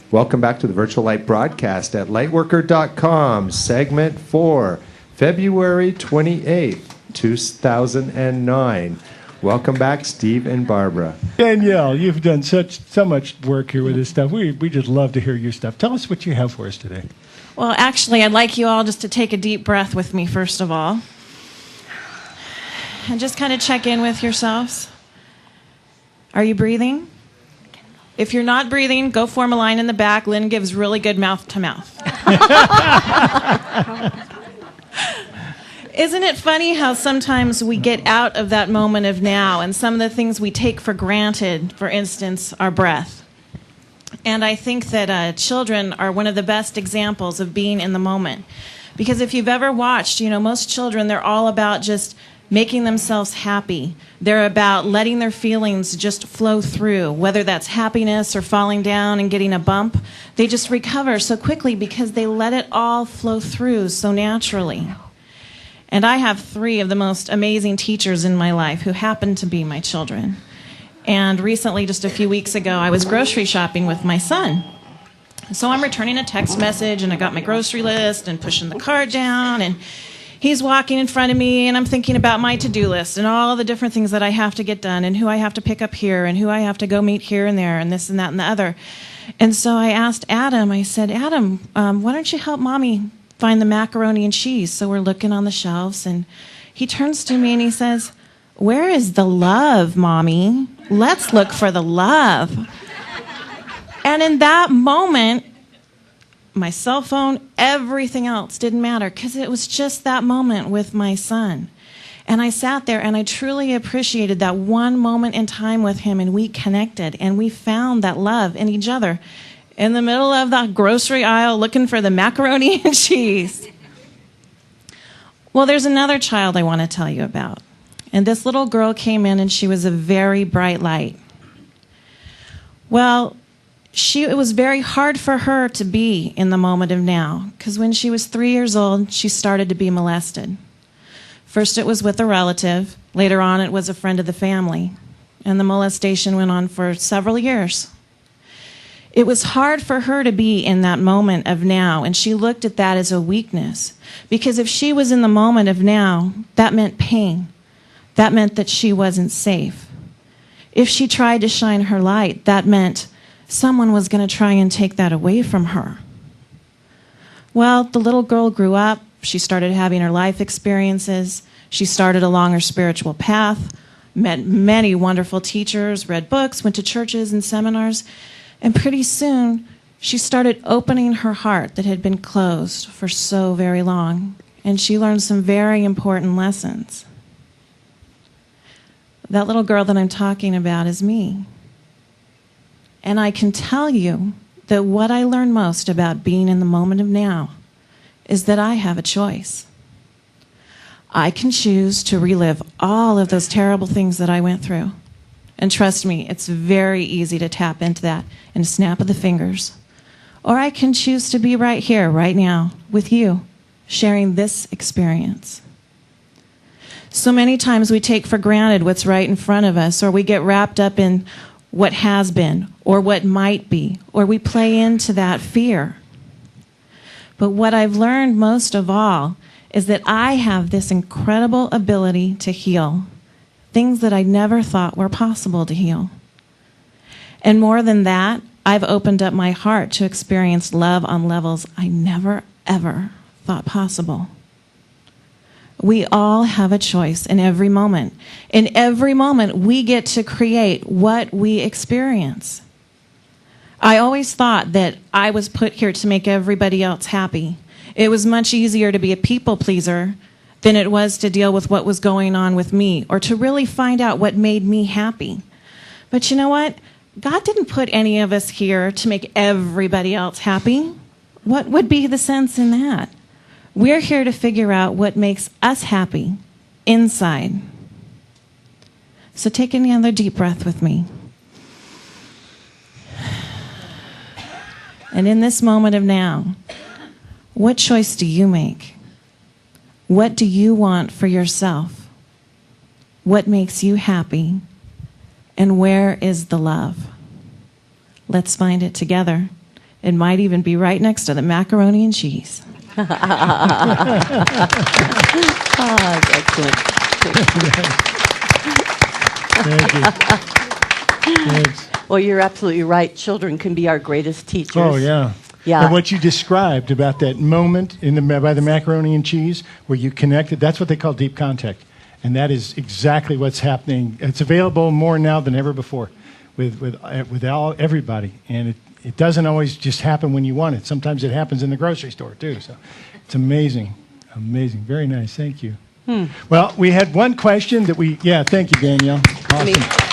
Welcome back to the Virtual Light Broadcast at lightworker.com, segment 4, February 28th, 2009. Welcome back, Steve and Barbara. Danielle, you've done so much work here with this stuff. We just love to hear your stuff. Tell us what you have for us today. Well, actually, I'd like you all just to take a deep breath with me, first of all. And just kind of check in with yourselves. Are you breathing? If you're not breathing, go form a line in the back. Lynn gives really good mouth to mouth. Isn't it funny how sometimes we get out of that moment of now and some of the things we take for granted, for instance, our breath. And I think that children are one of the best examples of being in the moment. Because if you've ever watched, most children, they're all about just making themselves happy. They're about letting their feelings just flow through, whether that's happiness or falling down and getting a bump. They just recover so quickly because they let it all flow through so naturally. And I have 3 of the most amazing teachers in my life who happen to be my children. And recently, just a few weeks ago, I was grocery shopping with my son. So I'm returning a text message, and I got my grocery list and pushing the cart down, and he's walking in front of me, and I'm thinking about my to-do list and all the different things that I have to get done and who I have to pick up here and who I have to go meet here and there and this and that and the other. And so I asked Adam, I said, Adam, why don't you help Mommy find the macaroni and cheese? So we're looking on the shelves, and he turns to me and he says, where is the love, Mommy? Let's look for the love. And in that moment, my cell phone, everything else didn't matter because it was just that moment with my son. And I sat there and I truly appreciated that one moment in time with him, and we connected and we found that love in each other in the middle of the grocery aisle looking for the macaroni and cheese. Well, there's another child I want to tell you about. And this little girl came in and she was a very bright light. Well, it was very hard for her to be in the moment of now, because when she was 3 years old, she started to be molested. First it was with a relative, later on it was a friend of the family, and the molestation went on for several years. It was hard for her to be in that moment of now, and she looked at that as a weakness, because if she was in the moment of now, that meant pain. That meant that she wasn't safe. If she tried to shine her light, that meant someone was going to try and take that away from her. Well, the little girl grew up. She started having her life experiences. She started along her spiritual path, met many wonderful teachers, read books, went to churches and seminars, and pretty soon she started opening her heart that had been closed for so very long, and she learned some very important lessons. That little girl that I'm talking about is me. And I can tell you that what I learned most about being in the moment of now is that I have a choice. I can choose to relive all of those terrible things that I went through. And trust me, it's very easy to tap into that in a snap of the fingers. Or I can choose to be right here, right now, with you, sharing this experience. So many times we take for granted what's right in front of us, or we get wrapped up in what has been, or what might be, or we play into that fear. But what I've learned most of all is that I have this incredible ability to heal things that I never thought were possible to heal. And more than that, I've opened up my heart to experience love on levels I never, ever thought possible. We all have a choice in every moment. In every moment, we get to create what we experience. I always thought that I was put here to make everybody else happy. It was much easier to be a people pleaser than it was to deal with what was going on with me, or to really find out what made me happy. But you know what? God didn't put any of us here to make everybody else happy. What would be the sense in that? We're here to figure out what makes us happy inside. So take another deep breath with me. And in this moment of now, what choice do you make? What do you want for yourself? What makes you happy? And where is the love? Let's find it together. It might even be right next to the macaroni and cheese. Excellent. Thank you. Thanks. Well, you're absolutely right. Children can be our greatest teachers. Oh, yeah. Yeah. And what you described about that moment by the macaroni and cheese where you connected, that's what they call deep contact. And that is exactly what's happening. It's available more now than ever before with everybody. And it doesn't always just happen when you want it. Sometimes it happens in the grocery store, too. So it's amazing. Amazing. Very nice. Thank you. Well, we had one question that thank you, Danielle. Awesome.